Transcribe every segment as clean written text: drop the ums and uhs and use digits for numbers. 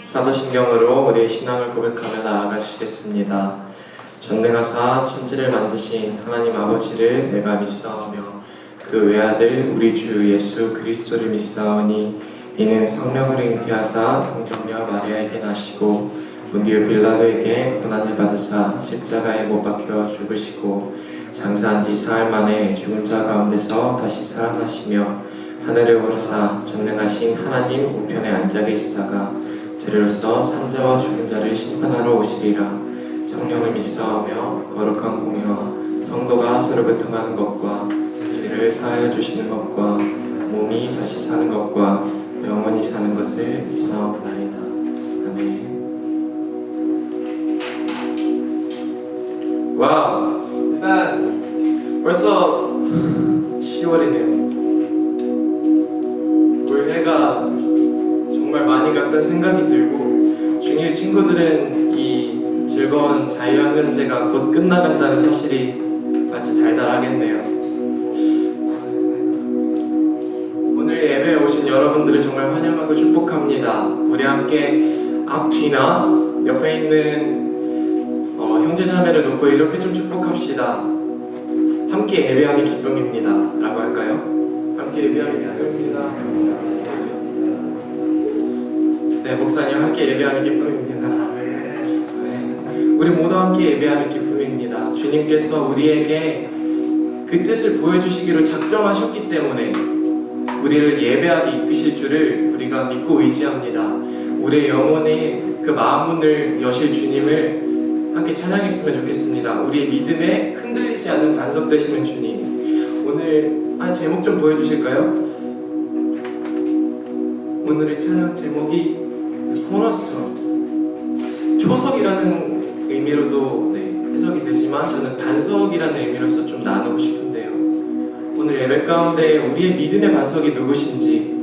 사도신경으로 우리의 신앙을 고백하며 나아가시겠습니다. 전능하사 천지를 만드신 하나님 아버지를 내가 믿사오며 그 외아들 우리 주 예수 그리스도를 믿사오니 이는 성령으로 잉태하사 동정녀 마리아에게 나시고 본디오 빌라도에게 고난을 받으사 십자가에 못 박혀 죽으시고 장사한 지 사흘 만에 죽은 자 가운데서 다시 살아나시며 하늘에 오르사 전능하신 하나님 우편에 앉아 계시다가 들으로서 산자와 죽은 자를 심판하러 오시리라. 성령을 믿사오며 거룩한 공회와 성도가 서로 교통하는 것과 죄를 사하여 주시는 것과 몸이 다시 사는 것과 영원히 사는 것을 믿사옵나이다. 아멘. 와, 일단 벌써 10월이네요. 올해가 정말 많이 갔다는 생각이 들고 중1 친구들은 이 즐거운 자유학년제가 곧 끝나간다는 사실이 아주 달달하겠네요. 오늘 예배에 오신 여러분들을 정말 환영하고 축복합니다. 우리 함께 앞뒤나 옆에 있는 형제자매를 놓고 이렇게 좀 축복합시다. 함께 예배함이 기쁨입니다 라고 할까요? 함께 예배함이 기쁨입니다. 네, 목사님 함께 예배함이 기쁨입니다. 네, 우리 모두 함께 예배함이 기쁨입니다. 주님께서 우리에게 그 뜻을 보여주시기로 작정하셨기 때문에 우리를 예배하게 이끄실 줄을 우리가 믿고 의지합니다. 우리의 영혼의 그 마음문을 여실 주님을 함께 찬양했으면 좋겠습니다. 우리의 믿음에 흔들리지 않는 반석 되시는 주님, 오늘 제목 좀 보여주실까요? 오늘의 찬양 제목이 보너스처럼 초석이라는 의미로도 해석이 되지만 저는 반석이라는 의미로서 좀 나누고 싶은데요. 오늘 예배 가운데 우리의 믿음의 반석이 누구신지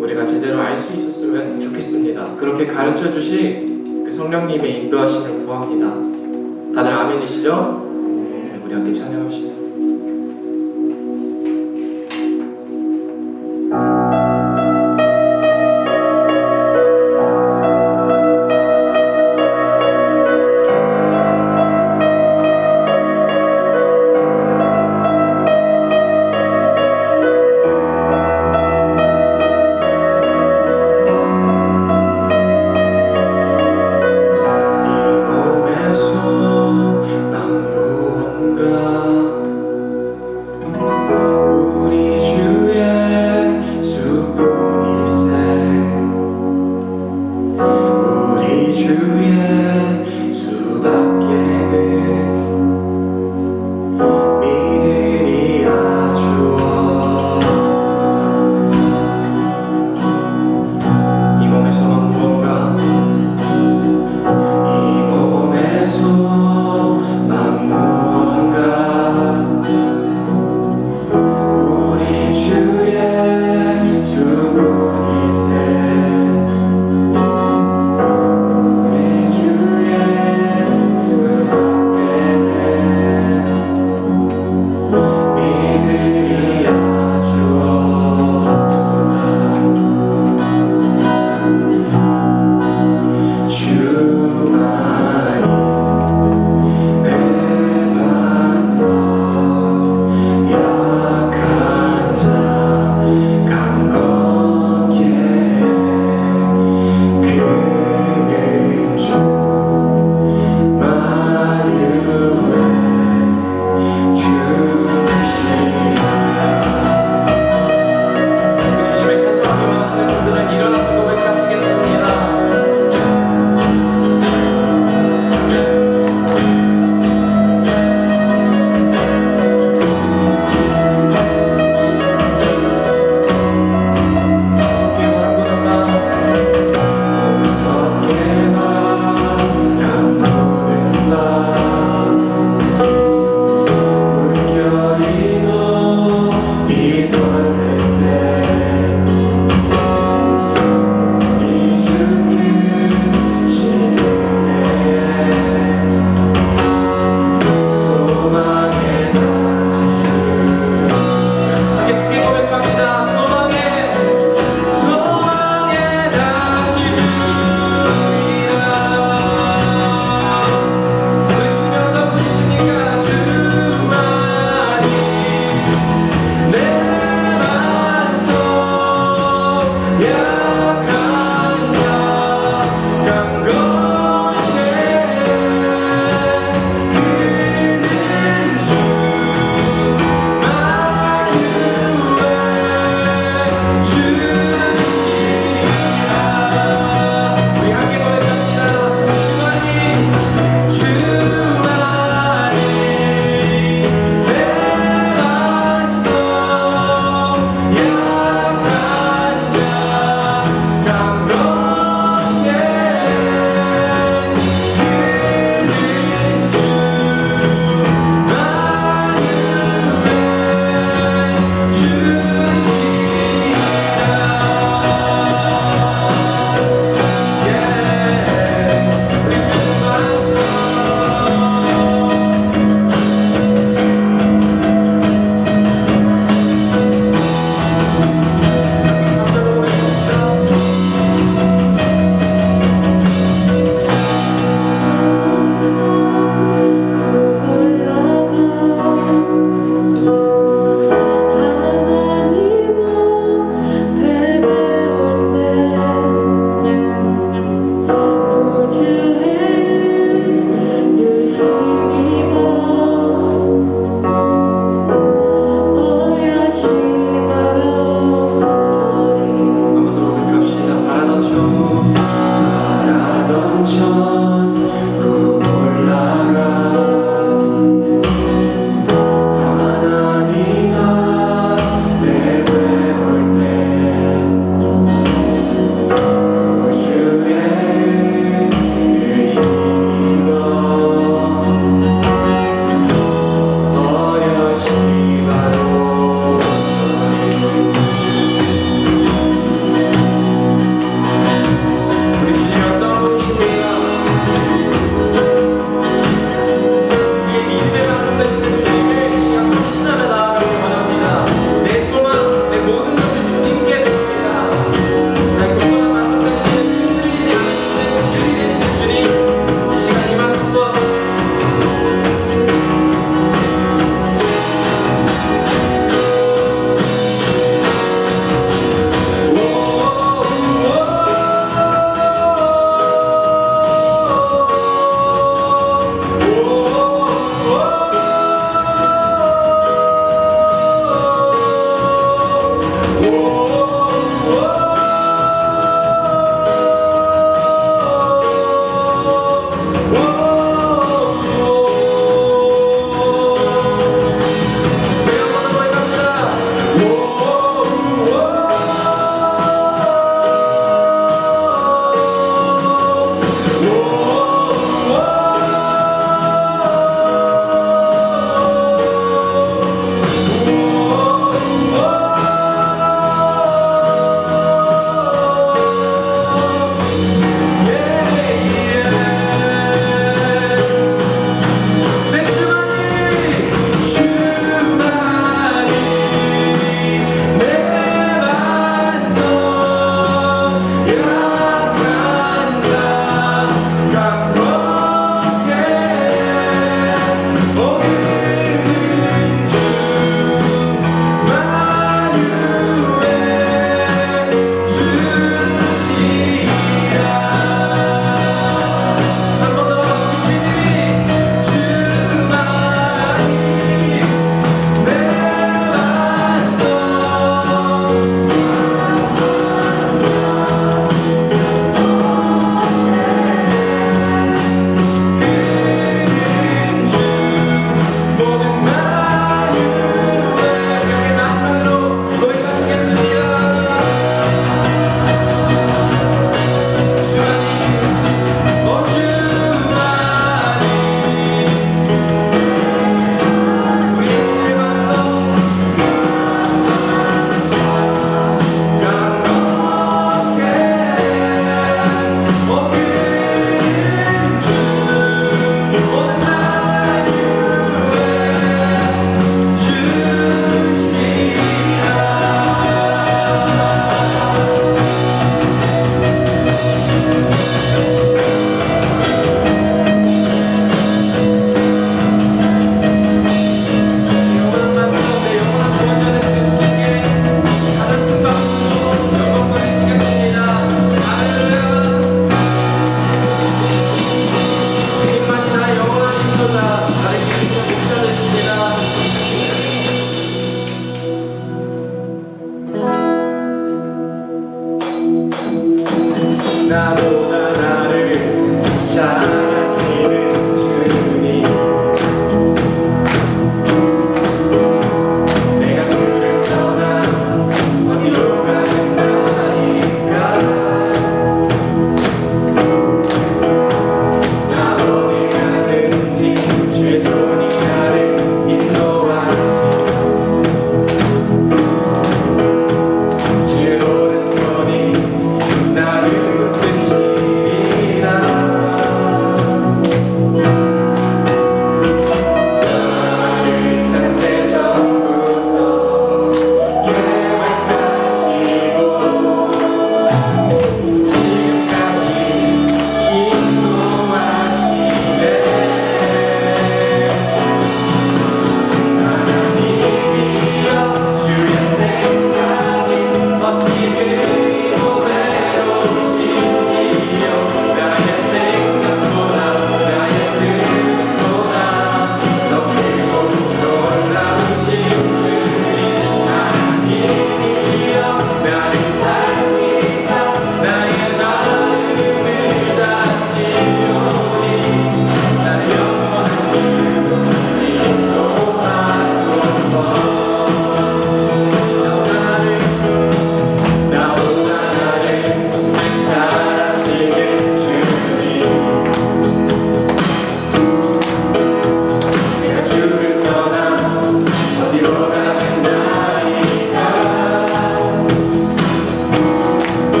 우리가 제대로 알 수 있었으면 좋겠습니다. 그렇게 가르쳐 주실 그 성령님의 인도하심을 구합니다. 다들 아멘이시죠? 네, 우리 함께 찬양합시다.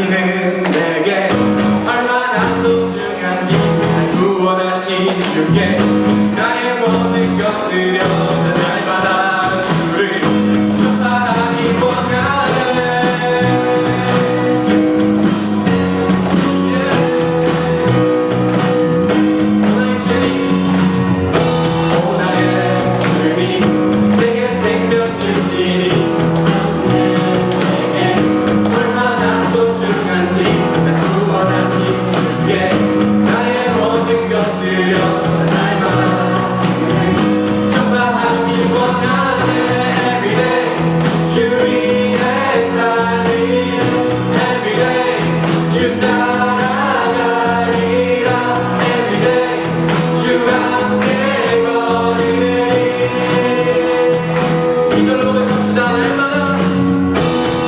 당신은 내게 얼마나 소중한지 날 구원하신 주께 나의 모든 것들여 날마다 주를 전파하기 원하네. 오나의 주님 내게 생명 주시니 내게 얼마나 소중한지 날 구원하신 주께 나의 모든 것들여 날마다 전파하기 원하네. Everyday 주위의 삶이 Everyday 주 따라가리라. Everyday 주 함께 걸으리. 이걸로 고백합시다.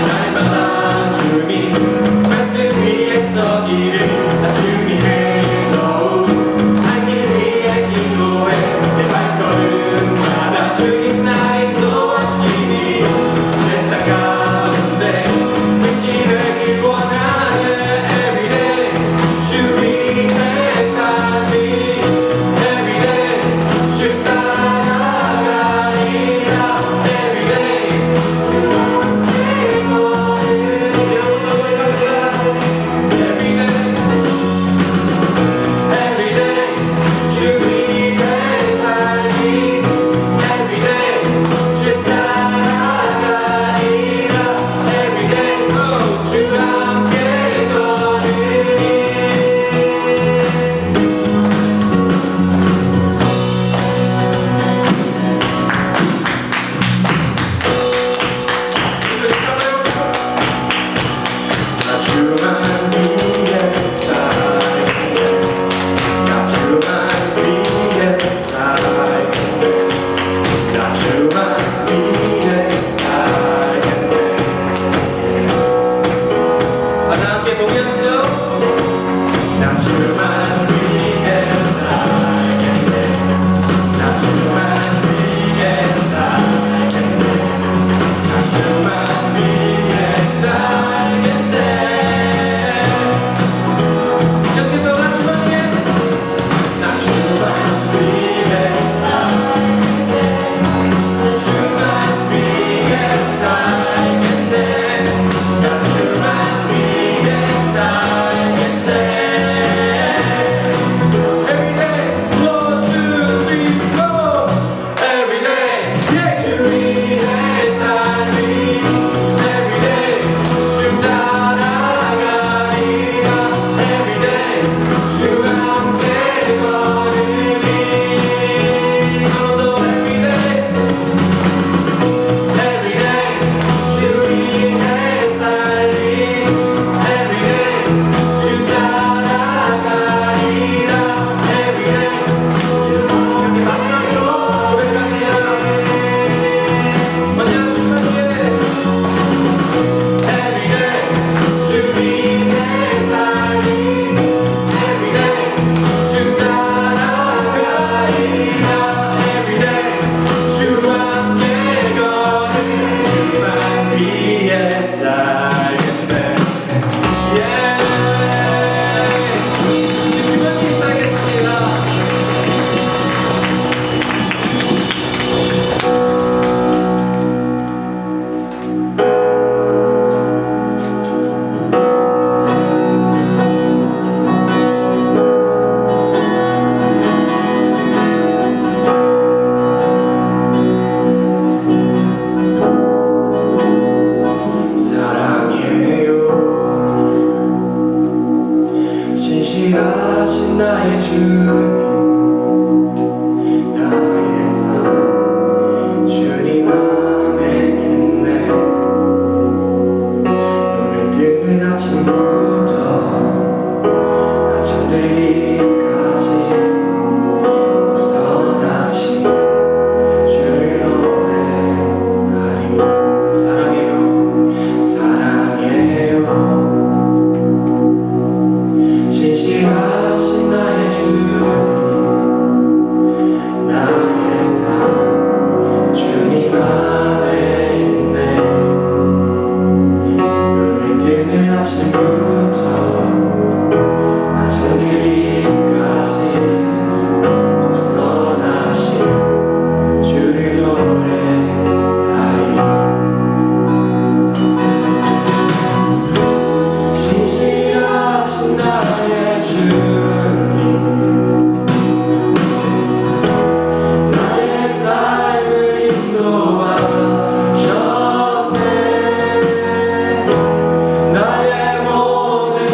날마다 주님 말씀 위에 서기를 주님을 더욱 알기 위해 기도해. 내 발걸음마다 주님 나 인도하시니 세상 가운데 빛이 원하네. Everyday 주님의 삶이 Everyday 주 따라가리라. Everyday 주 함께 걸으리. Everyday 주님의 삶이 Everyday 주 따라가리라. Everyday 주 함께 걸으리. 나 주만 위해 살겠네. 나 주만 위해 살겠네. 나 주만 위해 살겠네. 다 함께 동의하시죠? 나 주만 위해 살겠네. 나 주만 위해 살겠네. 나 주만 위해 살겠네. 여기서 나 주만 위해 나 주만 위해 살겠네. 주만 위해 살겠네. 나 주만 위해 살겠네. Everyday, 1, 2, 3, go. Everyday, 주 위의 삶이 Everyday 주 따라가리라. Everyday 주 함께 걸으리. 너도 Everyday Everyday 주 위의 삶이 Everyday 주 따라가리라. Everyday 여기 마지막으로 고백할게요. 먼저 주님께 Everyday 주 위의 삶이 Everyday 주 따라가리라. Everyday 주 함께 걸으리. 주만 위해 살겠네. Yeah. 주만 위해 살겠습니다. 사랑해요. 신실하신 나의 주님, 나의 삶 주님 안에 있네. 눈을 뜨는 아침부터 나 잠들기까지 우선하신 주를 노래하리. 사랑해요. 사랑해요. 신실하신 나의 주 처음부터 아침들기까지 없어나신 주를 노래하리. 신실하신 나의 주님, 나의 삶을 인도하셨네. 나의 모든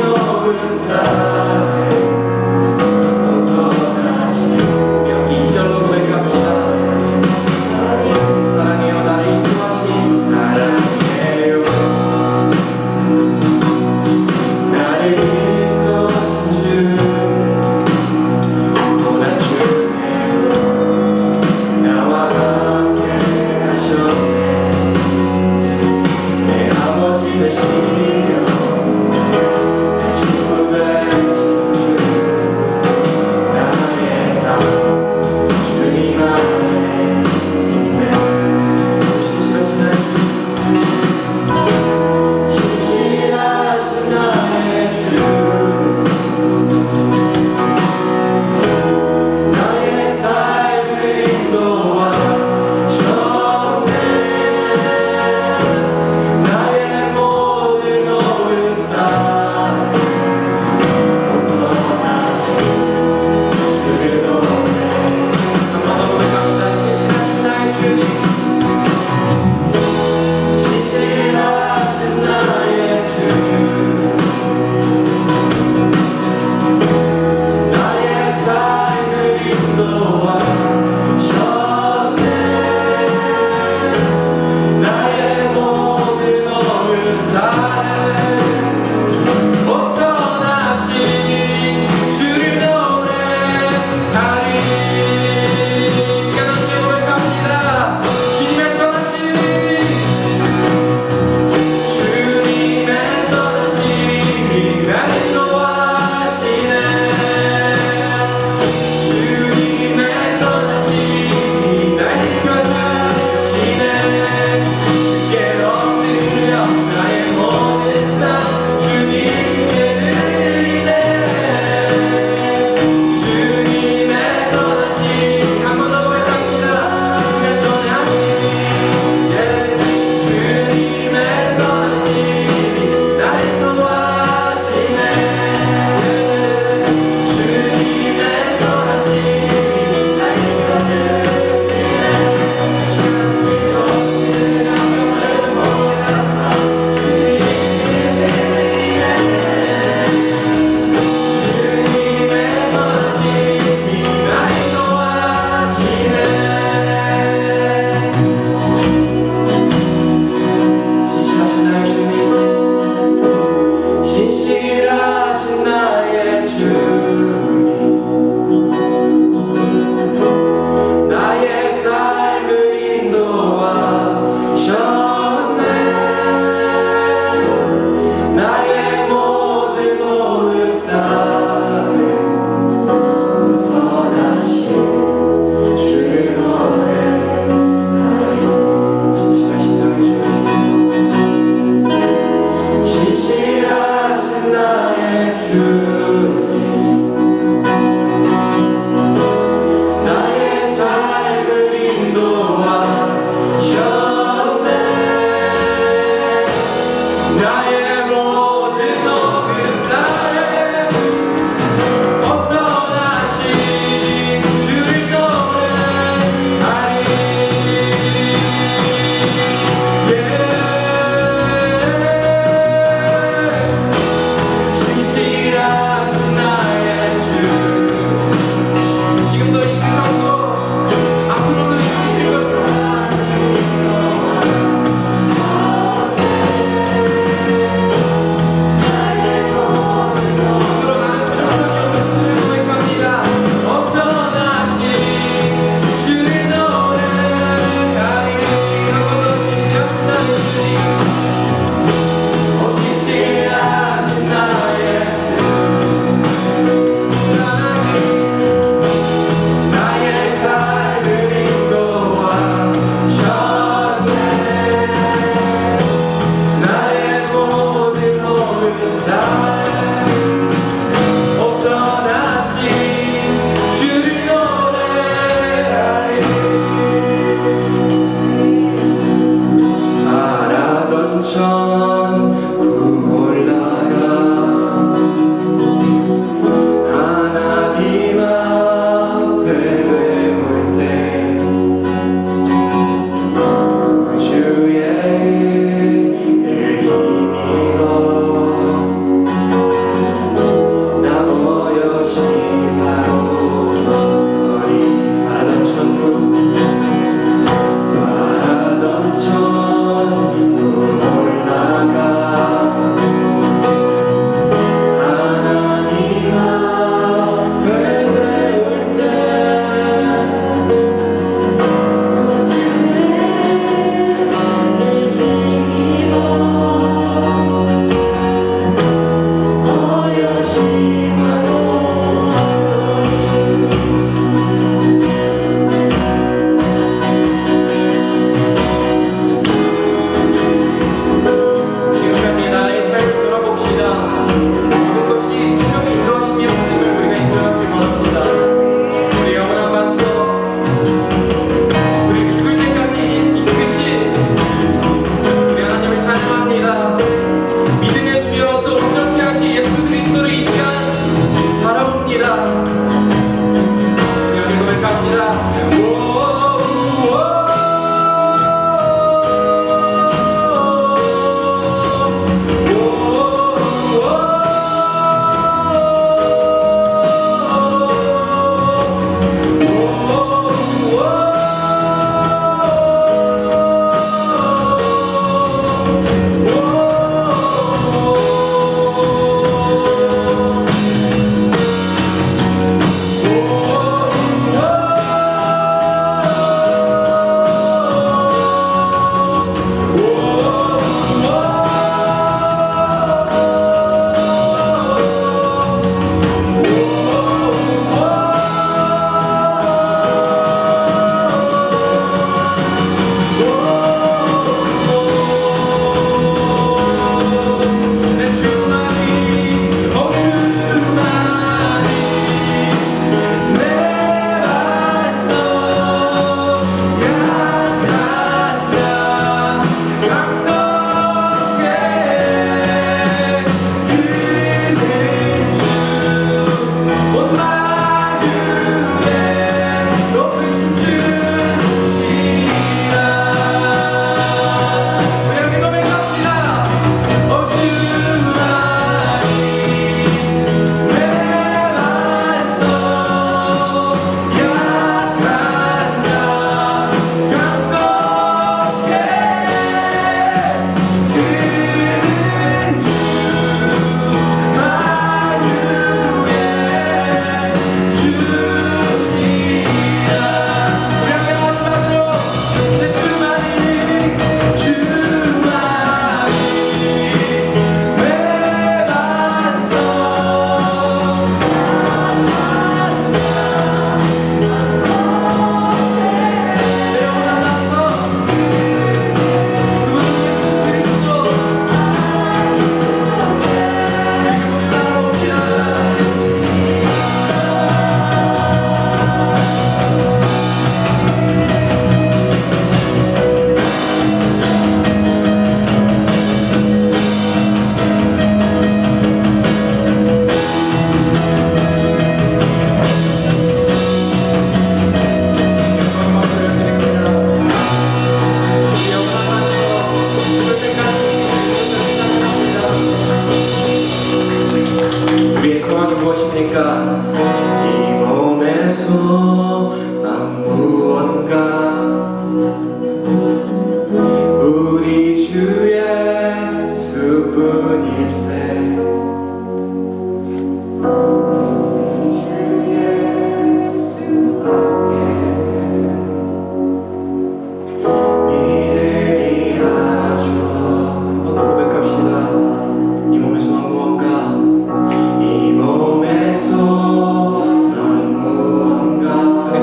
이 몸에서 난 무언가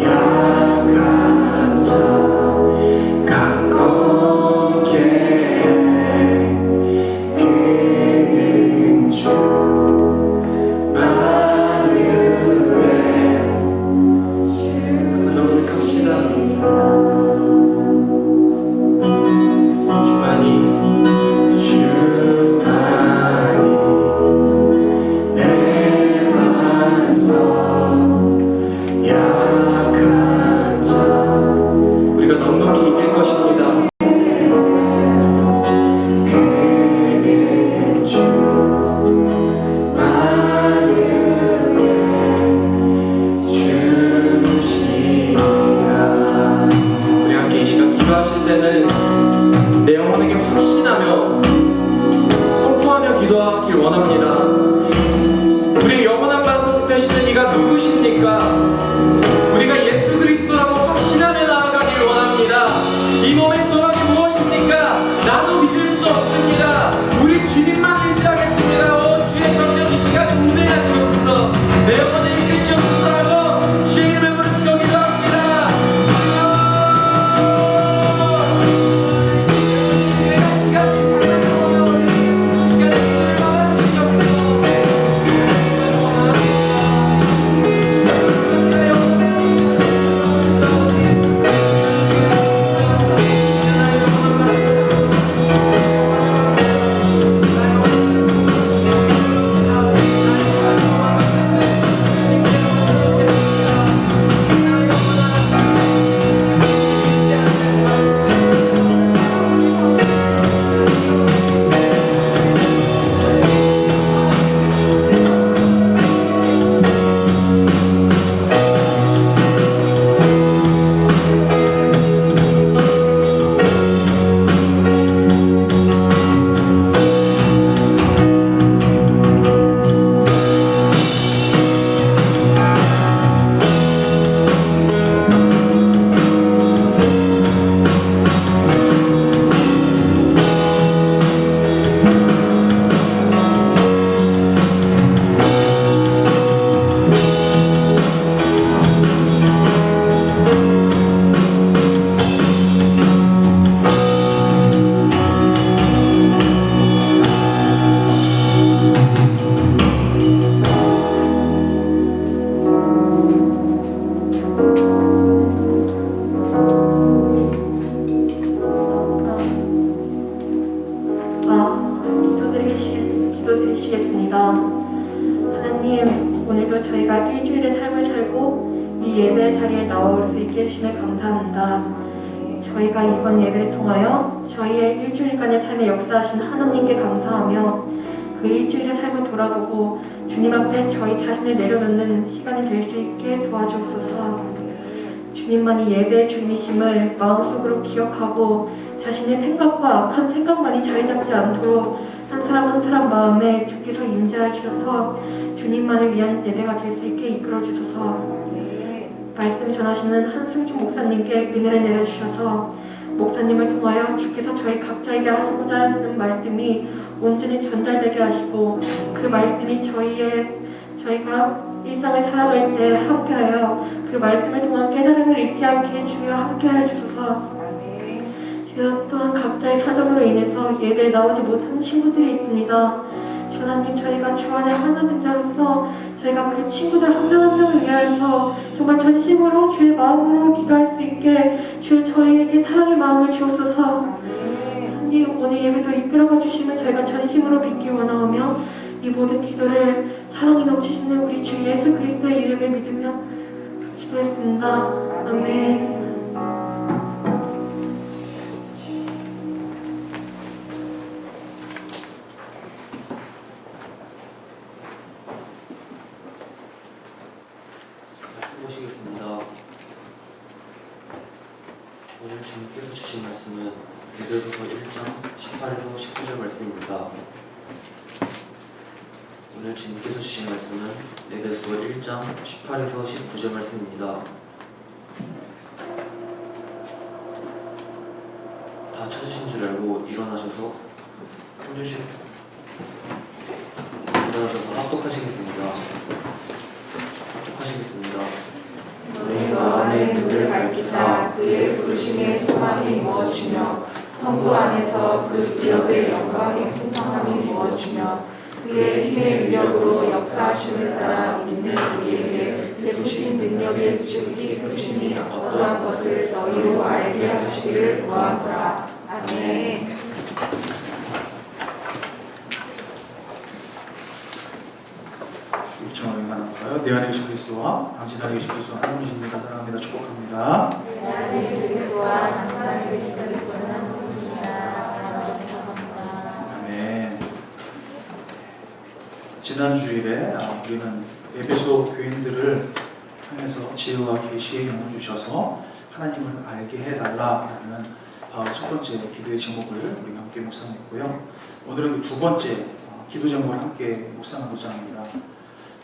약한 자 강건케 그는 주만을 위해 한번 고백합시다. 주만이 내 반석 약한 자 우리가 넉넉히 이길 것입니다. 그는 주만을 주시라. 우리 함께 이 시간 기도하실 때는 내 영혼에게 확신하며 선포하며 기도하길 원합니다. 우리의 영원한 반석 되시는 이가 누구십니까? 우리가 예수 그리스도라고 확신하며 나아가길 원합니다. 이 몸의 소망이 무엇입니까? 나도 믿을 수 없습니다. 우리 주님만 의지하겠습니다. 오 주의 성령 이 시간에 우대하시옵소서. 내 영혼을 이끄시옵소서 하고 주의 이름을 부르시고 기도합시다. 기도드리시겠습니다. 하나님, 오늘도 저희가 일주일의 삶을 살고 이 예배 자리에 나올 수 있게 해주시면 감사합니다. 저희가 이번 예배를 통하여 저희의 일주일간의 삶에 역사하신 하나님께 감사하며 그 일주일의 삶을 돌아보고 주님 앞에 저희 자신을 내려놓는 시간이 될 수 있게 도와주옵소서. 주님만이 예배의 주님이심을 마음속으로 기억하고 자신의 생각과 악한 생각만이 자리 잡지 않도록 한 사람 한 사람 마음에 주께서 임재하여 주셔서 주님만을 위한 예배가 될 수 있게 이끌어 주소서. 말씀 전하시는 한승준 목사님께 은혜를 내려주셔서 목사님을 통하여 주께서 저희 각자에게 하시고자 하는 말씀이 온전히 전달되게 하시고 그 말씀이 저희가 일상을 살아갈 때 함께하여 그 말씀을 통한 깨달음을 잊지 않게 주여 함께하여 주소서. 주여 또한 각자의 사정으로 인해서 예배에 나오지 못하는 친구들이 있습니다. 하나님, 저희가 주 안에 하나된 자로서 저희가 그 친구들 한 명 한 명을 위하여서 정말 전심으로 주의 마음으로 기도할 수 있게 주여 저희에게 사랑의 마음을 주옵소서. 하나님, 오늘 예배도 이끌어가 주시면 저희가 전심으로 믿기 원하오며 이 모든 기도를 사랑이 넘치시는 우리 주 예수 그리스도의 이름을 믿으며 기도했습니다. 아멘. 보시겠습니다. 오늘 주님께서 주신 말씀은 에베소서 1장 18에서 19절 말씀입니다. 오늘 주님께서 주신 말씀은 에베소서 1장 18에서 19절 말씀입니다. 다 찾으신 줄 알고 일어나셔서 합독하시겠습니다. 합독하시겠습니다. 그의 눈을 밝히사 그의 부르심의 소망이 무엇이며 성도 안에서 그 기업의 영광의 풍성함이 무엇이며 그의 힘의 능력으로 역사하심을 따라 믿는 우리에게 베푸신 능력의 지극히 크시니 어떠한 것을 너희로 알게 하시기를 구하노라. 아멘. 우리 얼마나요? 내 안에 계신 그리스도와 당신 안에 계신 그리스도 하나님이십니다. 사랑합니다. 축복합니다. 내 안에 계신 그리스도와 당신 안에 계신 그리스도는 하나님이십니다. 아멘. 지난 주일에 우리는 에베소 교인들을 향해서 지혜와 계시의 영을 주셔서 하나님을 알게 해달라라는 첫 번째 기도의 제목을 우리 함께 묵상했고요. 오늘은 두 번째 기도 제목을 함께 묵상하고자 합니다.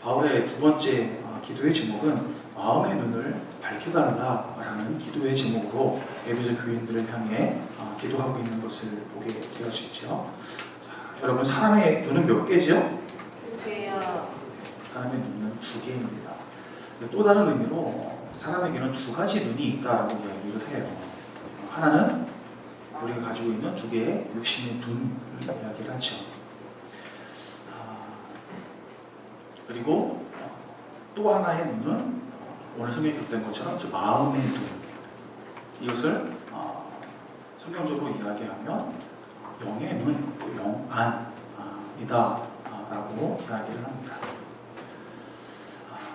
바울의 두 번째 기도의 제목은 마음의 눈을 밝혀달라라는 기도의 제목으로 에베소 교인들을 향해 기도하고 있는 것을 보게 되어지죠. 여러분, 사람의 눈은 몇 개죠? 사람의 눈은 두 개입니다. 또 다른 의미로 사람에게는 두 가지 눈이 있다라고 이야기를 해요. 하나는 우리가 가지고 있는 두 개의 육신의 눈을 이야기를 하죠. 그리고 또 하나의 눈은 오늘 성경에 기록된 것처럼 마음의 눈. 이것을 성경적으로 이야기하면 영의 눈, 영안이다 라고 이야기를 합니다.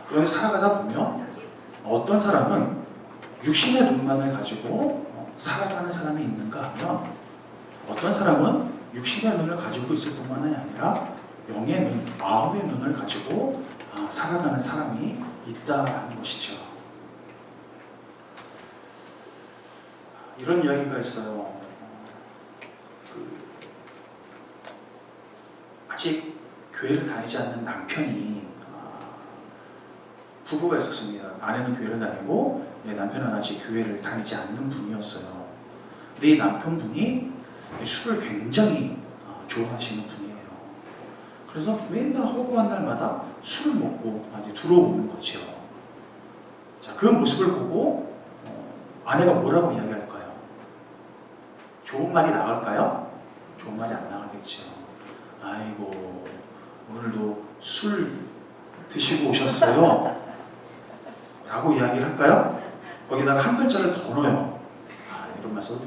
그런데 살아가다 보면 어떤 사람은 육신의 눈만을 가지고 살아가는 사람이 있는가 하면 어떤 사람은 육신의 눈을 가지고 있을 뿐만 아니라 영의 눈, 마음의 눈을 가지고 살아가는 사람이 있다는 것이죠. 이런 이야기가 있어요. 아직 교회를 다니지 않는 남편이 부부가 있었습니다. 아내는 교회를 다니고 남편은 아직 교회를 다니지 않는 분이었어요. 근데 이 남편분이 술을 굉장히 좋아하시는 분이에요. 그래서 맨날 허구한 날마다 술을 먹고 들어오는 거죠. 자, 그 모습을 보고 아내가 뭐라고 이야기할까요? 좋은 말이 나올까요? 좋은 말이 안 나가겠죠. 아이고, 오늘도 술 드시고 오셨어요? 라고 이야기를 할까요? 거기다가 한 글자를 더 넣어요. 이런 말 써도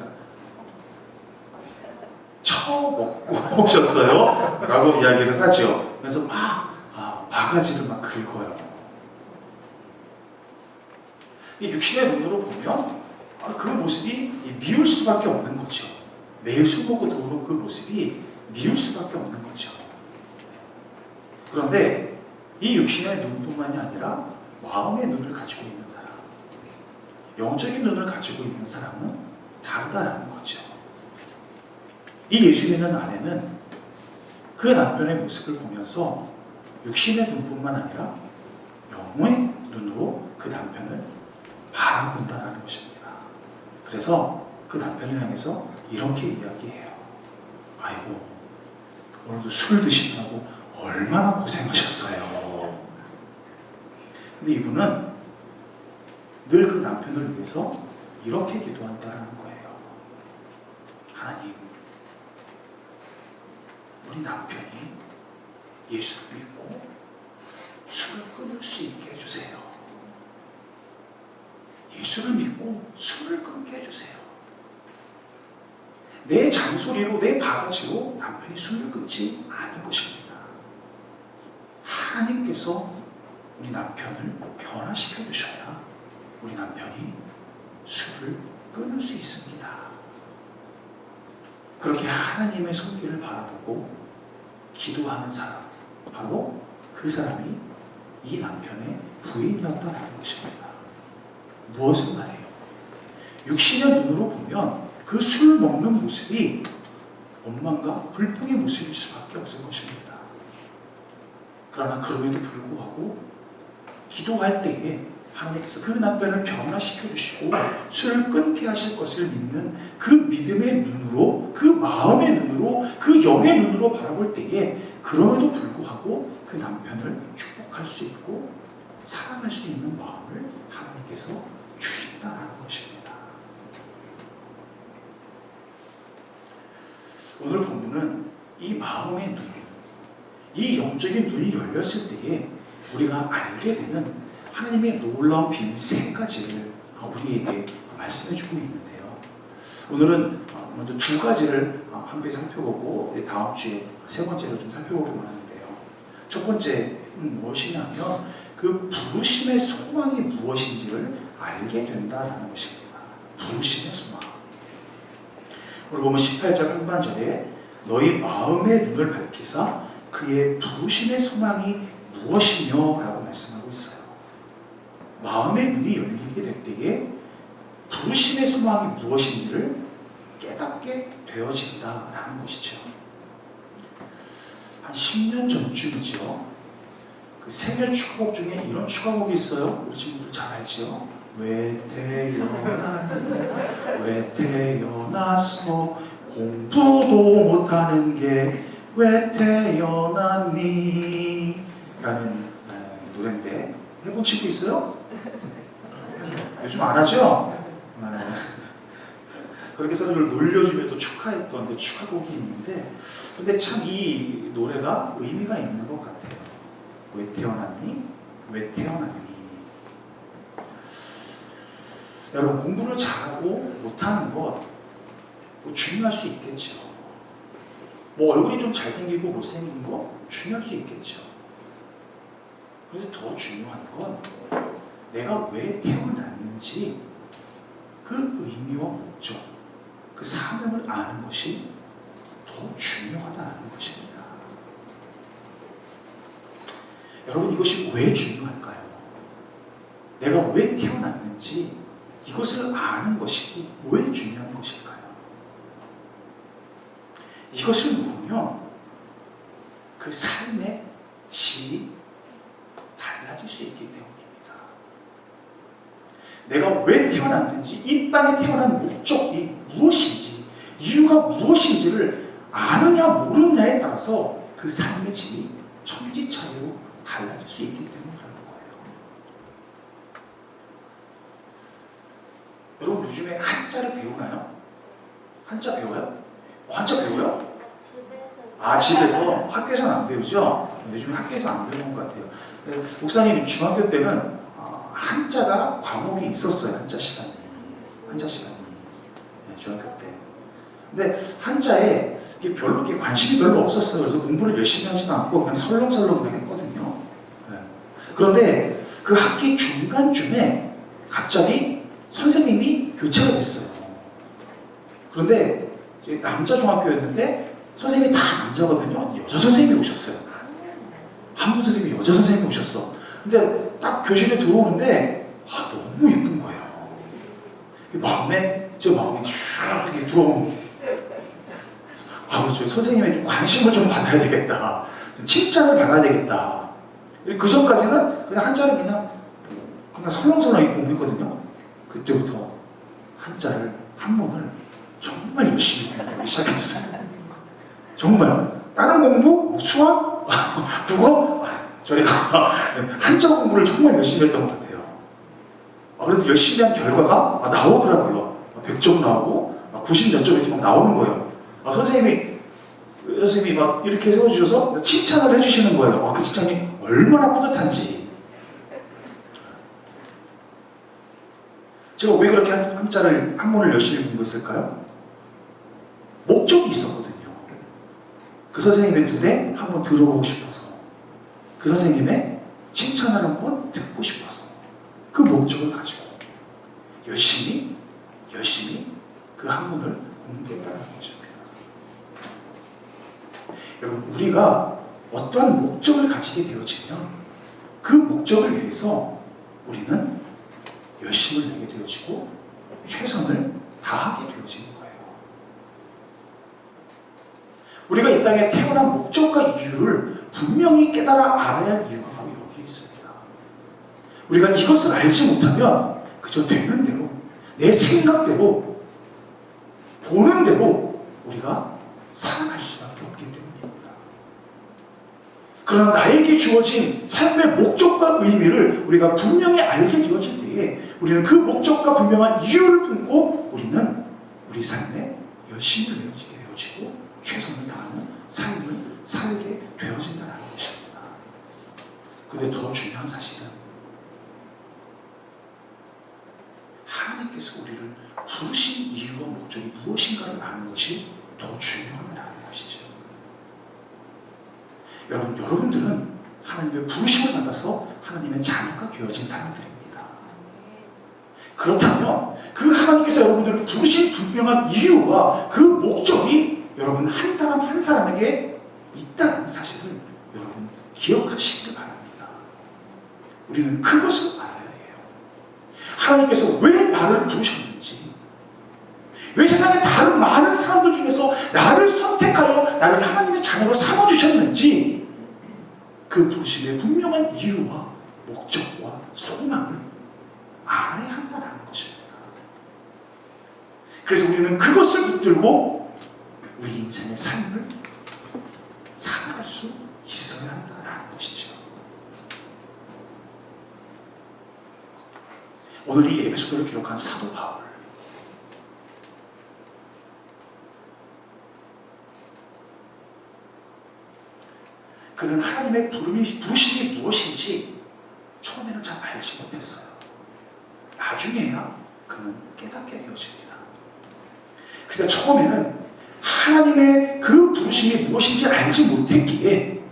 처먹고 오셨어요? 라고 이야기를 하죠. 그래서 바가지를 막 긁어요. 이 육신의 눈으로 보면 그 모습이 미울 수밖에 없는 거죠. 매일 술 먹고 들어오는 그 모습이 미울 수밖에 없는 거죠. 그런데 이 육신의 눈뿐만이 아니라 마음의 눈을 가지고 있는 사람, 영적인 눈을 가지고 있는 사람은 다르다라는 거죠. 이 예수 믿는 아내는 그 남편의 모습을 보면서 육신의 눈뿐만 아니라 영의 눈으로 그 남편을 바라본다는 것입니다. 그래서 그 남편을 향해서 이렇게 이야기해요. 아이고, 오늘도 술 드시느라고 얼마나 고생하셨어요. 근데 이분은 늘 그 남편을 위해서 이렇게 기도한다는 거예요. 하나님, 우리 남편이 예수를 믿고 술을 끊을 수 있게 해주세요. 예수를 믿고 술을 끊게 해주세요. 내 잔소리로, 내 바가지로 남편이 술을 끊지 않을 것입니다. 하나님께서 우리 남편을 변화시켜 주셔야 우리 남편이 술을 끊을 수 있습니다. 그렇게 하나님의 손길을 바라보고 기도하는 사람, 바로 그 사람이 이 남편의 부인이었다는 것입니다. 무엇을 말해요? 육신의 눈으로 보면 그 술 먹는 모습이 원망과 불평의 모습일 수밖에 없을 것입니다. 그러나 그럼에도 불구하고 기도할 때에 하나님께서 그 남편을 변화시켜 주시고 술을 끊게 하실 것을 믿는 그 믿음의 눈으로, 그 마음의 눈으로, 그 영의 눈으로 바라볼 때에 그럼에도 불구하고 그 남편을 축복할 수 있고 사랑할 수 있는 마음을 하나님께서 주신다는 것입니다. 오늘 본문은 이 마음의 눈, 이 영적인 눈이 열렸을 때에 우리가 알게 되는 하나님의 놀라운 비밀 세 가지를 우리에게 말씀해 주고 있는데요. 오늘은 먼저 두 가지를 함께 살펴보고 다음 주에 세 번째로 좀 살펴보기로 하는데요. 첫 번째는 무엇이냐면 그 부르심의 소망이 무엇인지를 알게 된다는 것입니다. 부르심의 소망. 오늘 보면 18절 상반절에 너희 마음의 눈을 밝히사 그의 부르심의 소망이 무엇이며 라고 말씀하고 있어요. 마음의 눈이 열리게 될 때에 부르심의 소망이 무엇인지를 깨닫게 되어진다라는 것이죠. 한 10년 전쯤이죠. 그 생일 축하곡 중에 이런 축하곡이 있어요. 우리 친구들 잘 알죠? 왜 태어났어 공부도 못하는 게 왜 태어났니? 라는 노래인데 해본 친구 있어요? 요즘 안 하죠? 그렇게 서로를 놀려주며 또 축하했던 그 축하곡이 있는데 근데 참 이 노래가 의미가 있는 것 같아요. 왜 태어났니? 왜 태어났니? 여러분 공부를 잘하고 못하는 것 뭐 중요할 수 있겠죠. 뭐 얼굴이 좀 잘생기고 못생긴 거 중요할 수 있겠죠. 그런데 더 중요한 건 내가 왜 태어났는지 그 의미와 목적, 그 사명을 아는 것이 더 중요하다는 것입니다. 여러분 이것이 왜 중요할까요? 내가 왜 태어났는지 이것을 아는 것이 왜 중요한 것일까요? 이것을 모르면 그 삶의 질이 달라질 수 있기 때문입니다. 내가 왜 태어났는지, 이 땅에 태어난 목적이 무엇인지, 이유가 무엇인지를 아느냐 모르느냐에 따라서 그 삶의 질이 천지차례로 달라질 수 있기 때문이라는 거예요. 여러분 요즘에 한자를 배우나요? 한자 배워요? 한자 배워요? 집에서. 학교에서는 안 배우죠? 요즘 학교에서 안 배우는 것 같아요. 목사님 중학교 때는 한자가 과목이 있었어요. 한자 시간이. 중학교 때. 근데 한자에 별로 관심이 별로 없었어요. 그래서 공부를 열심히 하지도 않고 그냥 설렁설렁 했거든요. 그런데 그 학기 중간쯤에 갑자기 선생님이 교체가 됐어요. 그런데 남자 중학교였는데 선생님이 다 남자거든요. 여자 선생님이 오셨어요. 한국 선생님이 여자 선생님이 오셨어. 근데 딱 교실에 들어오는데 너무 예쁜 거예요. 제 마음이 쭉 이렇게 들어오는. 저 선생님의 좀 관심을 좀 받아야 되겠다. 칭찬을 받아야 되겠다. 그 전까지는 그냥 한자를 그냥 설렁설렁 읽고 있거든요. 그때부터 한문을 정말 열심히 공부하기 시작했어요. 정말 다른 공부, 수학, 국어, 저희가 한자 공부를 정말 열심히 했던 것 같아요. 그래도 열심히 한 결과가 나오더라고요. 100점 나오고 90몇 점이 막 나오는 거예요. 선생님이 막 이렇게 세워주셔서 칭찬을 해주시는 거예요. 그 칭찬이 얼마나 뿌듯한지. 제가 왜 그렇게 한문을 열심히 공부했을까요? 목적이 있었거든요. 그 선생님의 눈에 한번 들어보고 싶어서, 그 선생님의 칭찬을 한번 듣고 싶어서, 그 목적을 가지고 열심히 그 한문을 공부했다는 것입니다. 여러분, 우리가 어떠한 목적을 가지게 되어지면 그 목적을 위해서 우리는 열심을 내게 되어지고 최선을 다하게 되어지는 거예요. 우리가 이 땅에 태어난 목적과 이유를 분명히 깨달아 알아야 할 이유가 바로 여기 있습니다. 우리가 이것을 알지 못하면 그저 되는 대로, 내 생각대로, 보는 대로 우리가 살아갈 수밖에 없기 때문입니다. 그러나 나에게 주어진 삶의 목적과 의미를 의미를 우리가 분명히 알게 되어질 때에 우리는 그 목적과 분명한 이유를 품고 우리는 우리 삶에 열심을 내어지게 되어지고 최선을 다하는 삶을 살게 되어진다는 것입니다. 그런데 더 중요한 사실은 하나님께서 우리를 부르신 이유와 목적이 무엇인가를 아는 것이 더 중요하다는 것이죠. 여러분들은 하나님의 부르심을 받아서 하나님의 자녀가 되어진 사람들입니다. 그렇다면 그 하나님께서 여러분들을 부르신 분명한 이유와 그 목적이 여러분 한 사람 한 사람에게 있다는 사실을 여러분 기억하시길 바랍니다. 우리는 그것을 알아야 해요. 하나님께서 왜 나를 부르셨는지, 왜 세상에 다른 많은 사람들 중에서 나를 선택하여 나를 하나님의 자녀로 삼아주셨는지 그 부르심의 분명한 이유와 목적과 소망을 알아야 한다는 것입니다. 그래서 우리는 그것을 붙들고 우리 인생의 삶을 살아갈 수 있어야 한다는 것이죠. 오늘 이 에베소서를 기록한 사도 바울, 그는 하나님의 부르심이 무엇인지 처음에는 잘 알지 못했어요. 나중에야 그는 깨닫게 되어집니다. 그래서 처음에는 하나님의 그 부르심이 무엇인지 알지 못했기에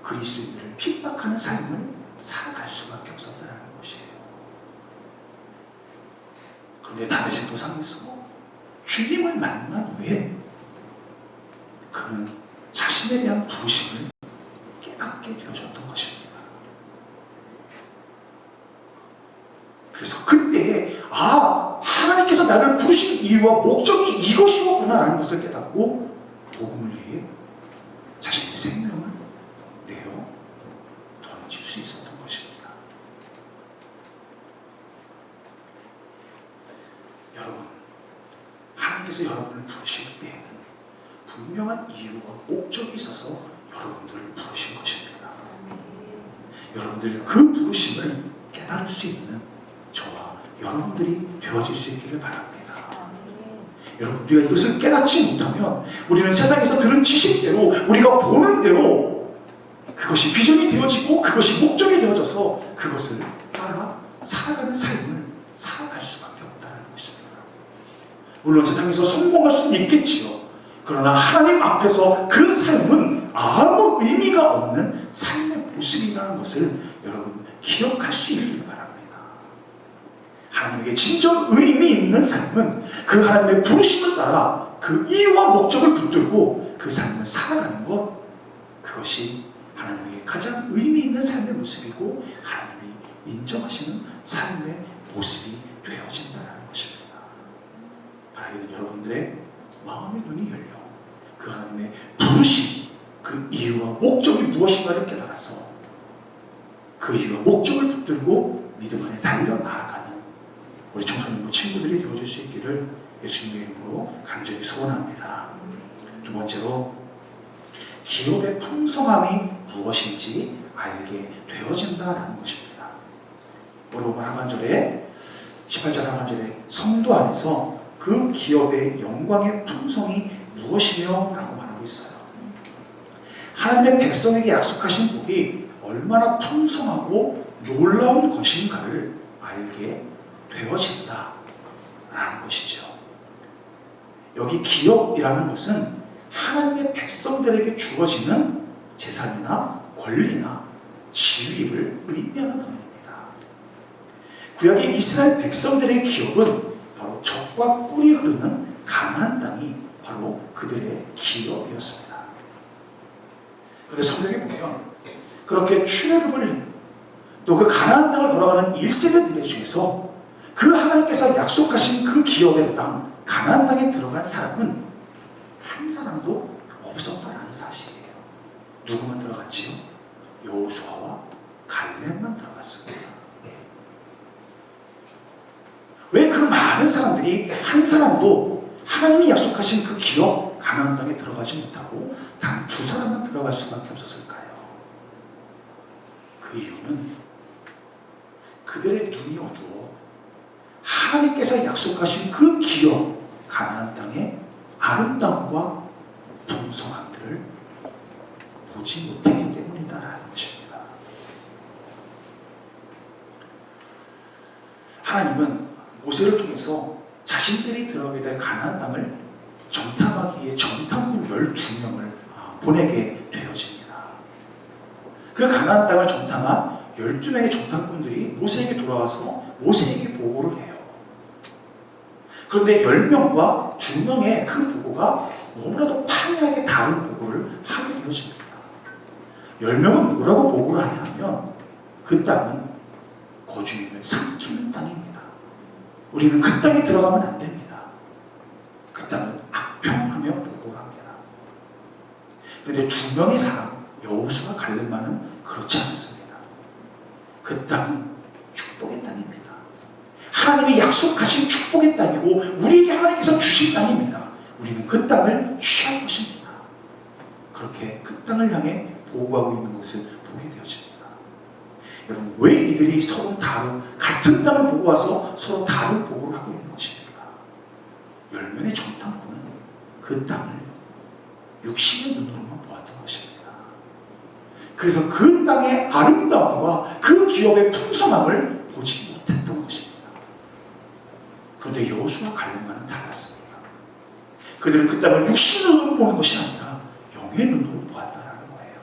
그리스도인들을 핍박하는 삶을 살아갈 수밖에 없었다는 것이에요. 그런데 다메섹 도상에서 주님을 만난 후에 그는 자신에 대한 부르심을 깨닫게 되어졌던 것입니다. 그래서 그때에 하나님께서 나를 부르신 이유와 목적이 이것이었구나라는 것을 깨닫고 복음을 위해 자신의 생명을 내어 던질 수 있었던 것입니다. 여러분, 하나님께서 여러분을 부르실 때에는 분명한 이유와 목적이 있어서 여러분들을 부르신 것입니다. 여러분들 그 부르심을 깨달을 수 있는 저와 여러분들이 되어질 수 있기를 바랍니다. 여러분, 우리가 이것을 깨닫지 못하면 우리는 세상에서 들은 지식대로 우리가 보는 대로 그것이 비전이 되어지고 그것이 목적이 되어져서 그것을 따라 살아가는 삶을 살아갈 수밖에 없다는 것입니다. 물론 세상에서 성공할 수는 있겠지요. 그러나 하나님 앞에서 그 삶은 아무 의미가 없는 삶의 모습이라는 것을 여러분 기억할 수 있기를 바랍니다. 하나님에게 진정 의미 있는 삶은 그 하나님의 부르심을 따라 그 이유와 목적을 붙들고 그 삶을 살아가는 것, 그것이 하나님에게 가장 의미 있는 삶의 모습이고 하나님이 인정하시는 삶의 모습이 되어진다는 것입니다. 바라기는 여러분들의 마음의 눈이 열려 그 하나님의 부르심, 그 이유와 목적이 무엇인가를 깨달아서 그 이유와 목적을 붙들고 믿음 안에 달려나아가는 우리 청소년부 친구들이 되어줄 수 있기를 예수님의 이름으로 간절히 소원합니다. 두 번째로, 기업의 풍성함이 무엇인지 알게 되어진다라는 것입니다. 우리 오늘 하반절에 18절 하반절에 성도 안에서 그 기업의 영광의 풍성이 무엇이며 라고 말하고 있어요. 하나님의 백성에게 약속하신 복이 얼마나 풍성하고 놀라운 것인가를 알게 되어진다라는 것이죠. 여기 기업이라는 것은 하나님의 백성들에게 주어지는 재산이나 권리나 지위를 의미하는 단어입니다. 구약의 이스라엘 백성들의 기업은 바로 젖과 꿀이 흐르는 가나안 땅이 바로 그들의 기업이었습니다. 그런데 성경에 보면 그렇게 출애굽을 또 그 가나안 땅을 돌아가는 1세대들 중에서 그 하나님께서 약속하신 그 기업의 땅 가나안 땅에 들어간 사람은 한 사람도 없었다는 사실이에요. 누구만 들어갔지요? 여호수아와 갈렙만 들어갔습니다. 왜 그 많은 사람들이 한 사람도 하나님이 약속하신 그 기업 가나안 땅에 들어가지 못하고 단 두 사람만 들어갈 수밖에 없었을까요? 그 이유는 그들의 눈이 어두워 하나님께서 약속하신 그 기업 가나안 땅의 아름다움과 풍성함들을 보지 못했기 때문이다라는 것입니다. 하나님은 모세를 통해서 자신들이 들어가게 될 가나안 땅을 정탐하기 위해 정탐꾼 12명을 보내게 되어집니다. 그 가나안 땅을 정탐한 12명의 정탐꾼들이 모세에게 돌아와서 모세에게 보고를 해요. 그런데 10명과 2명의 그 보고가 너무나도 판이하게 다른 보고를 하게 되어집니다. 10명은 뭐라고 보고를 하냐면 그 땅은 거주민을 삼키는 땅입니다. 우리는 그 땅에 들어가면 안 됩니다. 그 땅은 악평하며 보고를 합니다. 그런데 2명의 사람 여호수아 갈렙만은 그렇지 않습니다. 그 땅은 축복의 땅입니다. 하나님이 약속하신 축복의 땅이고 우리에게 하나님께서 주신 땅입니다. 우리는 그 땅을 취할 것입니다. 그렇게 그 땅을 향해 보고하고 있는 것을 보게 되어집니다. 여러분, 왜 이들이 서로 같은 땅을 보고 와서 서로 다른 보고를 하고 있는 것입니까? 10명의 정탐꾼은 그 땅을 육신의 눈으로만 보았던 것입니다. 그래서 그 땅의 아름다움과 그 기업의 풍성함을 보지 못했던 것입니다. 그런데 여호수아 갈렙과는 달랐습니다. 그들은 그 땅을 육신의 눈으로 보는 것이 아니라 영의 눈으로 보았다라는 거예요.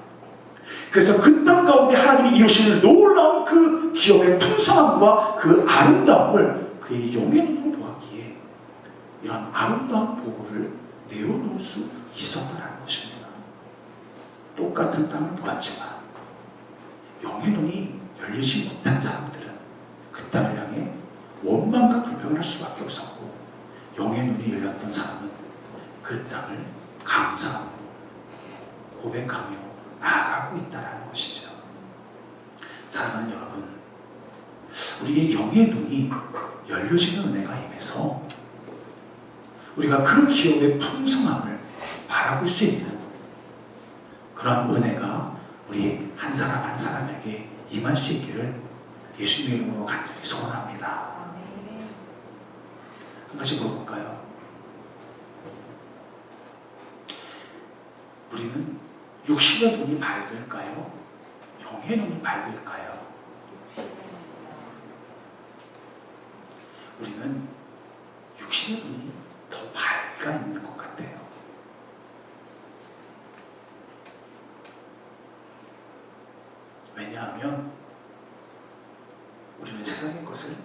그래서 그 땅 가운데 하나님이 이루시는 놀라운 그 기업의 풍성함과 그 아름다움을 그의 영의 눈으로 보았기에 이런 아름다운 보고를 내어놓을 수 있었다라는 것입니다. 똑같은 땅을 보았지만 영의 눈이 열리지 못한 사람들은 그 땅을 향해 원망과 불평을 할 수밖에 없었고, 영의 눈이 열렸던 사람은 그 땅을 감사하고 고백하며 나아가고 있다는 것이죠. 사랑하는 여러분, 우리의 영의 눈이 열려지는 은혜가 임해서 우리가 그 기업의 풍성함을 바라볼 수 있는 그런 은혜가 우리 한 사람 한 사람에게 임할 수 있기를 예수님의 이름으로 간절히 소원합니다. 한 가지 물어볼까요? 우리는 육신의 눈이 밝을까요? 영의 눈이 밝을까요? 우리는 육신의 눈이 더 밝아 있는 것 같아요. 왜냐하면 우리는 세상의 것을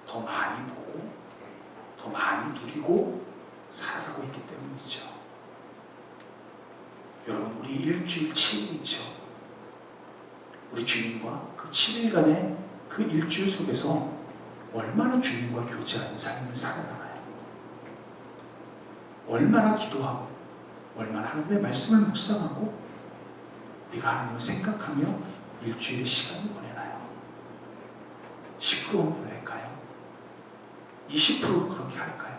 더 많이 보고 더 많이 누리고 살아가고 있기 때문이죠. 여러분, 우리 일주일 7일이죠. 우리 주님과 그 7일간의 그 일주일 속에서 얼마나 주님과 교제하는 삶을 살아가나요? 얼마나 기도하고 얼마나 하나님의 말씀을 묵상하고 우리가 하나님을 생각하며 일주일의 시간을 보내나요? 10%는 보낼까요? 20% 그렇게 할까요?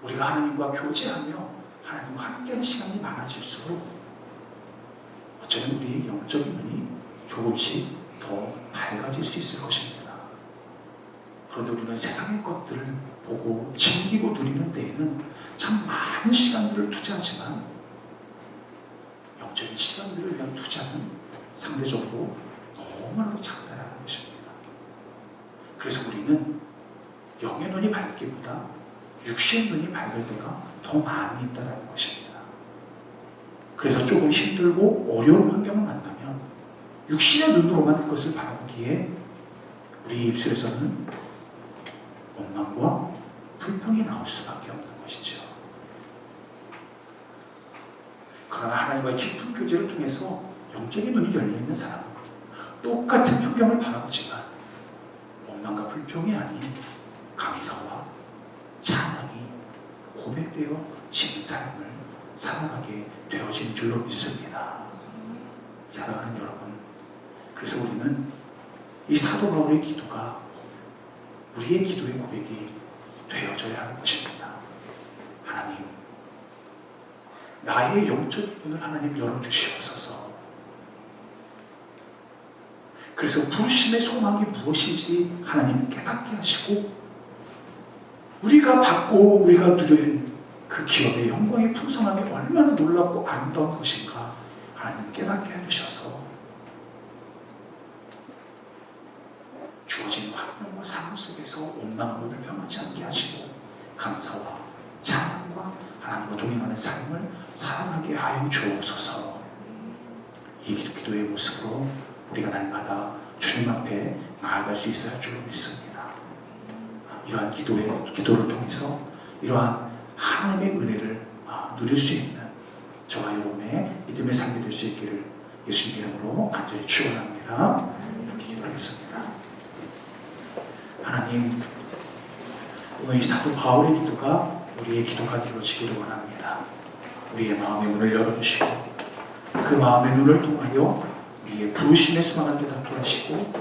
우리가 하나님과 교제하며 하나님과 함께하는 시간이 많아질수록 어쩌면 우리의 영적인 눈이 조금씩 더 밝아질 수 있을 것입니다. 그런데 우리는 세상의 것들을 보고 즐기고 누리는 데에는 참 많은 시간들을 투자하지만 영적인 시간들을 위한 투자는 상대적으로 너무나도 작다라는 것입니다. 그래서 우리는 영의 눈이 밝기보다 육신의 눈이 밝을 때가 더 많이 있다는 것입니다. 그래서 조금 힘들고 어려운 환경을 만나면 육신의 눈으로만 그것을 바라보기에 우리 입술에서는 원망과 불평이 나올 수밖에 없는 것이죠. 그러나 하나님과의 깊은 교제를 통해서 영적인 눈이 열려있는 사람은 똑같은 환경을 바라보지만 원망과 불평이 아닌 감사와 찬양이 고백되어지는 삶을 살아가게 되어진 줄로 믿습니다. 사랑하는 여러분, 그래서 우리는 이 사도 바울의 기도가 우리의 기도의 고백이 되어져야 하는 것입니다. 하나님, 나의 영적 눈을 하나님 열어주시옵소서. 그래서 부르심의 소망이 무엇인지 하나님 깨닫게 하시고 우리가 받고 우리가 누린 그 기업의 영광의 풍성함이 얼마나 놀랍고 아름다운 것인가 하나님 깨닫게 해주셔서 주어진 환경과 상황 속에서 원망하고 불평하지 않게 하시고 감사와 찬양과 하나님과 동행하는 삶을 살아가게 하여 주옵소서. 이 기도의 모습으로 우리가 날마다 주님 앞에 나아갈 수 있어야 줄 믿습니다. 이러한 기도를 통해서 이러한 하나님의 은혜를 누릴 수 있는 저와 여러분의 믿음의 삶이 될 수 있기를 예수님 이름으로 간절히 축원합니다. 이렇게 기도하겠습니다. 하나님, 오늘 이 사도 바울의 기도가 우리의 기도가 되어지기를 원합니다. 우리의 마음의 문을 열어주시고 그 마음의 눈을 통하여 우리의 부르심의 소망을 깨닫게 하시고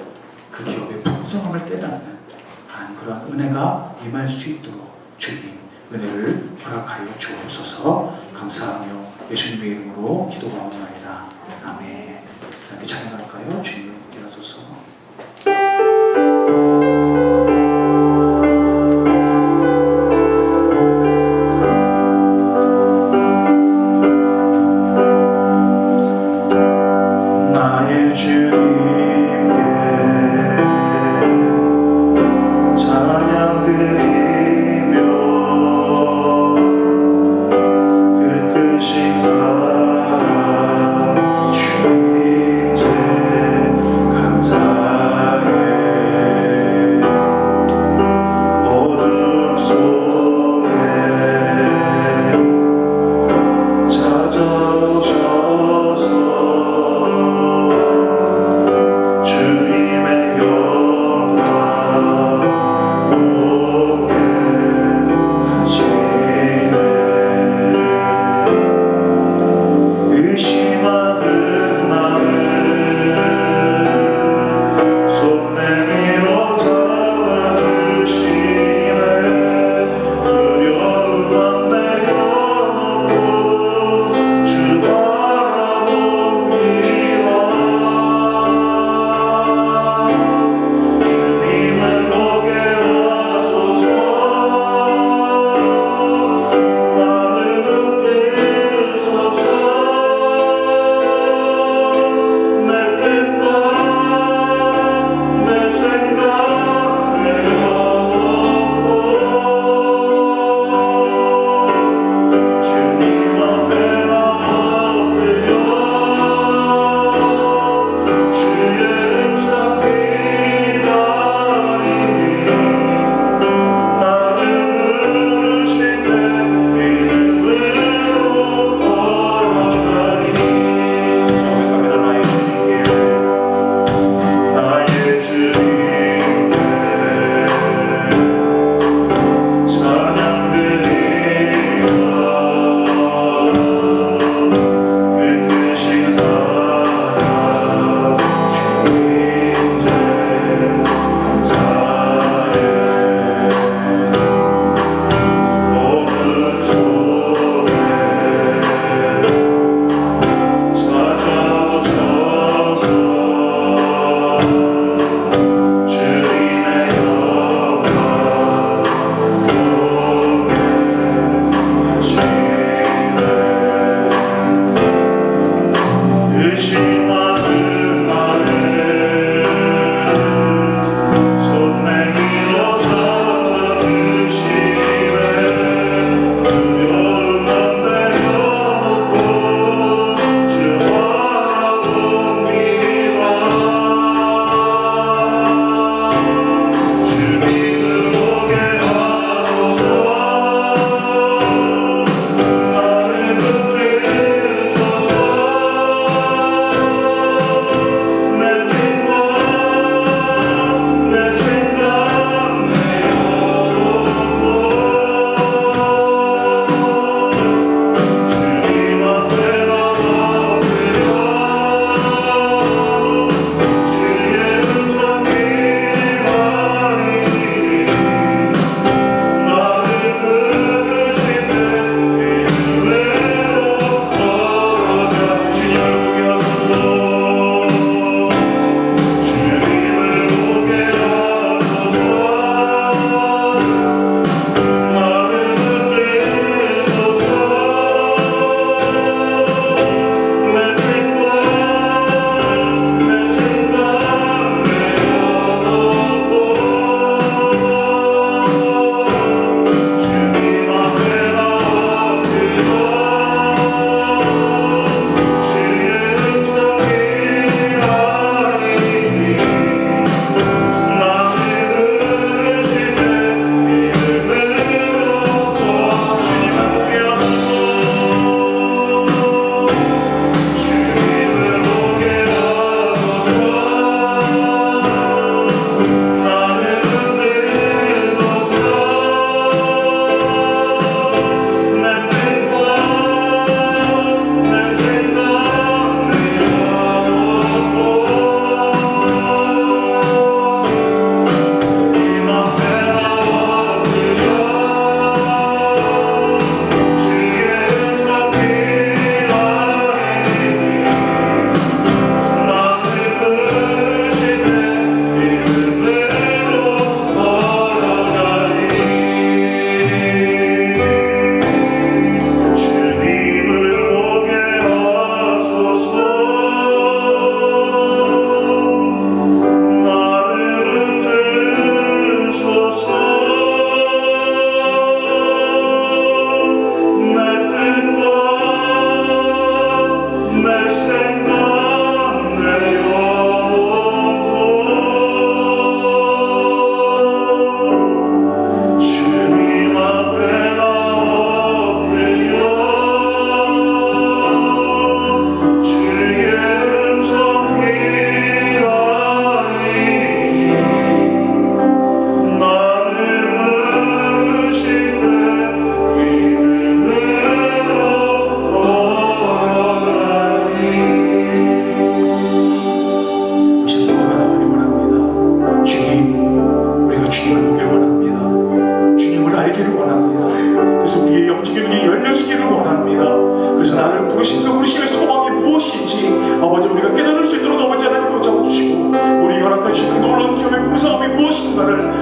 그 기업의 풍성함을 깨닫는 그런 은혜가 임할 수 있도록 주님 은혜를 허락하여 주옵소서. 감사하며 예수님의 이름으로 기도하옵나이다. 아멘. 이렇게 찬양할까요? 주님을 붙게 하소서. 나의 주님께 찬양 드리며 그 크신 사랑 주님께 감사해. 어둠 속에 찾아오셔서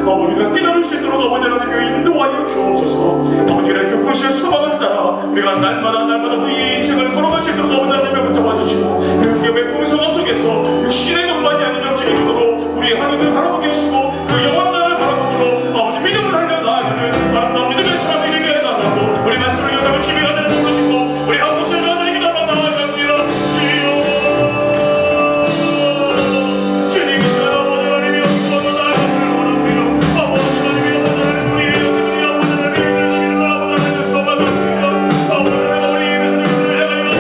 아버지가 깨달을 수 있도록 아버지 하나님 인도하여 주옵소서. 아버지 하나님 불신의 소망을 따라 우리가 날마다 우리의 인생을 걸어갈 수 있도록 아버지 하나님의 붙잡아 주시고 그 기업의 풍성함 속에서 육신의 것만이 아닌 영적인 힘으로 우리 하나님을 바라보게 하시고 그 영원한 나라를 바라보므로 아버지 믿음을 하려 나아가는 아름다운 믿음의 사람이 되게 해달라고 우리 말씀을 여다고 주님이 하나님 부르시고 우리 한 곳을 하나님 기도하며 나아갑니다. 주님 이 시간 아버지 하나님이 어떤 나라를 원합니다. 아버지 하나님이 아버지 하나님 우리의 영혼이 아버지 하나님이 아버지 하나님의 소망을 드립니다. 아버지 하나님 우리 입에서 기도를 해가지고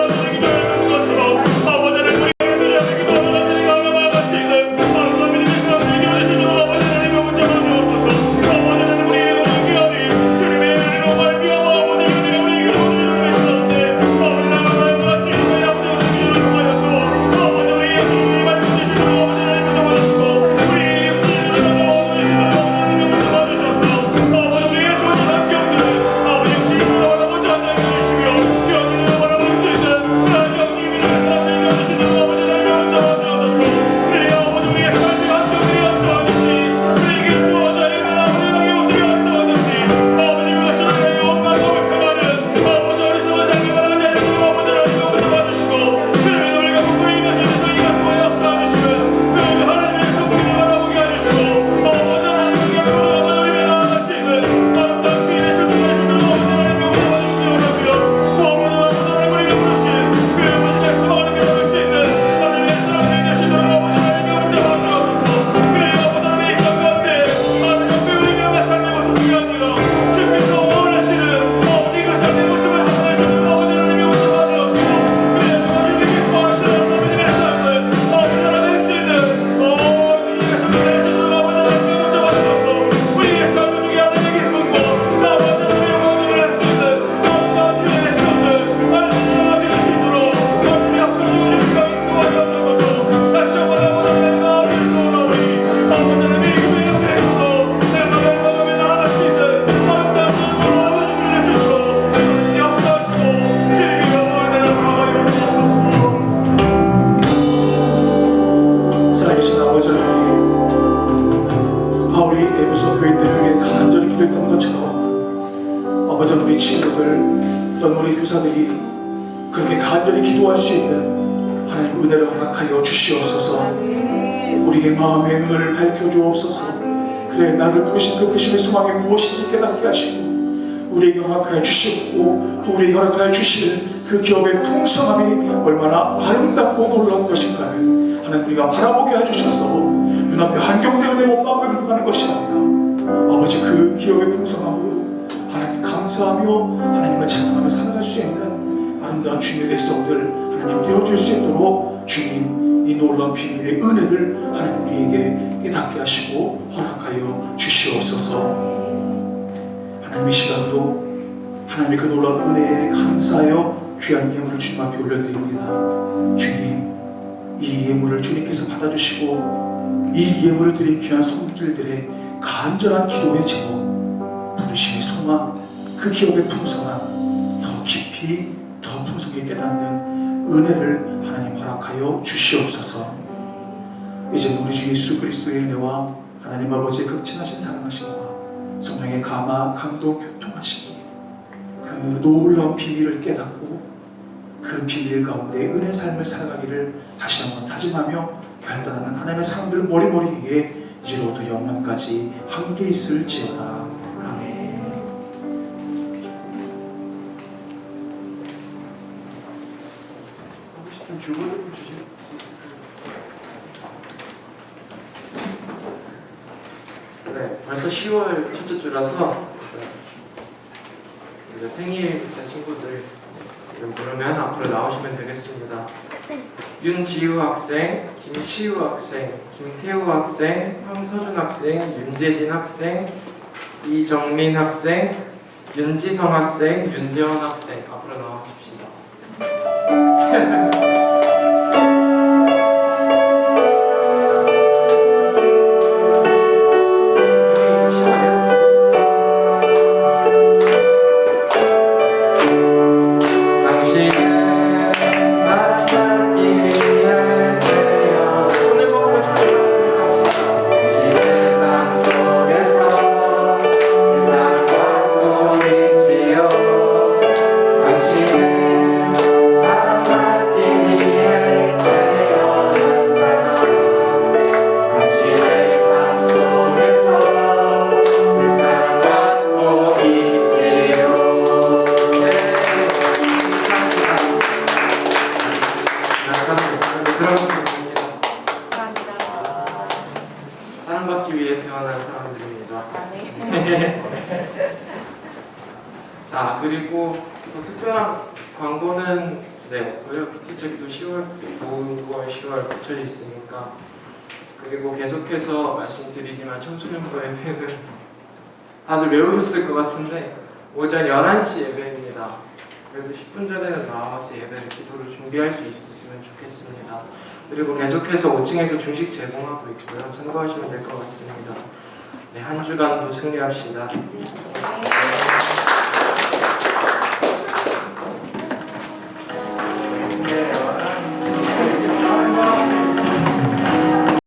아버지 하나님 기도하는 것처럼 아버지 하나님 우리 입에서 기도하는 하나님이 나아갈 수 있는 아름다운 믿음의 사람들이 되시도록 아버지 하나님의 붙잡아 주옵소서. 아버지 하나님 우리의 영혼이 귀하니 주님의 이름으로 말미암아 아버지 하나님 우리 기도를 주시는데 아버지 하나님 같이 있어야 아버지 하나님 기도를 통하여서 아버지 우리 영혼이 말씀주시도록 아버지 하나님 붙잡아 주시고 우리 육신을 나눠주시도록 아버지 하나님 붙잡아 주셔서 아버지 우리의 좋은 환경들을 아버지 육신을 바라보지 않게 해주시며 영혼을 바라볼 수 있는 그런 영혼이 믿는 사람들이 되어주시도록 아버지 하나님 붙잡아 주옵소서. 그래 아버지 우리의 삶의 환경들이 어떠하든지 우리에게 주어져 있는 아버지 하나님 것들이 어떠하든지 아버지 그것을 내게 원망하고 평하는 아버지 어리석은 생각을 하지 않도록 아버지 하나님 붙잡아 주시고 그래 우리가 그 입에서 이가 그와 역사하시는 그 하나님의 성품을 바라보게 해주시고 아버지 하나님께 아버지 우리가 나아갈 수 있는 아름다운 주님의 천국에 주시도록 아버지 하나님께 붙잡아 주시기 원합니다. 아버지 하나님 우리가 부르신 그 무신의 소망을 깨달을 수 있는 하나님의 사람들이 되시도록 아버지 하나님께 붙잡아 주옵소서. 그래 아버지 하나님의 입장 가운데 아버지 우리 명의 삶의 모습이 아니라 주께서 원하시는 아버지 그 삶의 모습을 전하시는 아버지 하나님께 붙잡아 주옵소서. 그래 아버지 기뻐하시는 아버지의 삶을 아버지 하나님 수 있는 우리의 삶을 내시도록 아버지 하나님께 붙잡아 주옵소서. 우리의 삶을 위해 하나님의 기쁨과 아버지 하나님의 영광을 할 수 있는 아름다운 주의 백성들 하나님이 되실 수 있도록 하나님의 약속을 우리가 인도하여 주옵소서. 다시 한번 아버지 하나님 나아갈 수 없나오니 아버지 하나님의 교회의 대표로 내가 영광하며 나아갈 수 있는 아름다운 주님으로 아버지 우리 되시도록 하나님 역사하시고 주님의 영광을 내려가여 주옵소서. 살아계신 아버지 하나님 바울이 에베소 교회 때문에 간절히 기도했던 것처럼 아버지 하나님 우리 친구들 또는 우리 교사들이 그렇게 간절히 기도할 수 있는 하나님 은혜를 허락하여 주시옵소서. 우리의 마음의 눈을 밝혀주옵소서. 그래 나를 부르신 그 부르심의 소망이 무엇인지 깨닫게 하시고 우리에게 허락하여 주시고 또 우리에게 허락하여 주실 그 기업의 풍성함이 얼마나 아름답고 놀라운 것인가를 하나님 우리가 바라보게 해주셔서 눈앞에 환경 때문에 원망을 하는 것이 아니라 아버지 그 기업의 풍성함으로 하나님 감사하며 하나님을 찬양하며 살아갈 수 있는 아름다운 주님의 백성들 하나님 되어줄 수 있도록 주님 이 놀라운 비밀의 은혜를 하나님 우리에게 깨닫게 하시고 허락하여 주시옵소서. 하나님 이 시간도 하나님의 그 놀라운 은혜에 감사하여 귀한 예물을 주님 앞에 올려드립니다. 주님 이 예물을 주님께서 받아주시고 이 예물을 드린 귀한 손길들의 간절한 기도의 제목 부르심의 소망 그 기업의 풍성함 더 깊이 더 풍성히 깨닫는 은혜를 하나님 허락하여 주시옵소서. 이제 우리 주 예수 그리스도의 은혜와 하나님 아버지의 극진하신 사랑하심과 성령의 감화 감동 교통하심이 그 놀라운 비밀을 깨닫고 그 비밀 가운데 은혜 삶을 살아가기를 다시 한번 다짐하며 결단하는 하나님의 사람들 머리머리에 이제로부터 영원까지 함께 있을지어다. 아멘. 좀 주문을 주실 수 있을까요? 네, 벌써 10월 첫째 주라서 이제 생일 때 친구들 이름 부르면 앞으로 나오시면 되겠습니다. 윤지우 학생, 김시우 학생, 김태우 학생, 황서준 학생, 윤재진 학생, 이정민 학생, 윤지성 학생, 윤재원 학생 앞으로 나와주십시다. 상 자, 그리고 또 특별한 광고는 없고요. PT책도 10월, 9월, 10월 붙여 있으니까. 그리고 계속해서 말씀드리지만 청소년부 예배는 다들 외우셨을 것 같은데 오전 11시 예배입니다. 그래도 10분 전에는 나와서 예배를 기도를 준비할 수 있었으면 좋겠습니다. 그리고 계속해서 5층에서 중식 제공하고 있고요. 참고하시면 될 것 같습니다. 네, 한 주간도 승리합시다.